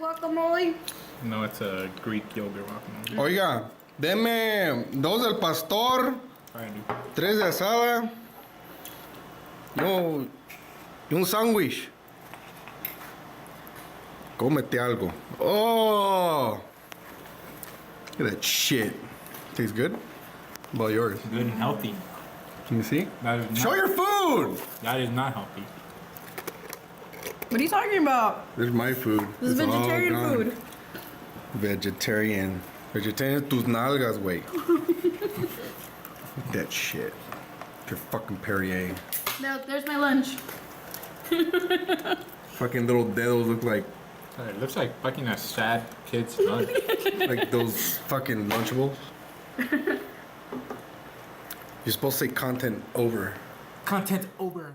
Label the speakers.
Speaker 1: guacamole?
Speaker 2: No, it's a Greek yogurt guacamole.
Speaker 3: Oiga, deme 2 del pastor,
Speaker 2: Alright,
Speaker 3: 3 de asada. No, y un sándwich. Cómete algo. Oh, look at that shit. Tastes good. How about yours?
Speaker 2: good and healthy.
Speaker 3: Can you see?
Speaker 2: That is
Speaker 3: Show
Speaker 2: not,
Speaker 3: your food.
Speaker 2: that is not healthy.
Speaker 1: What are you talking about?
Speaker 3: There's my food.
Speaker 1: This is
Speaker 3: It's all
Speaker 1: vegetarian
Speaker 3: gone.
Speaker 1: food.
Speaker 3: Vegetarian. Vegetarian tus nalgas, güey. That shit. Your fucking Perrier.
Speaker 1: There's my lunch.
Speaker 3: Fucking little dedos look like
Speaker 2: It looks like fucking a sad kid's lunch.
Speaker 3: those fucking Lunchables. You're supposed to say content over.
Speaker 2: Content over.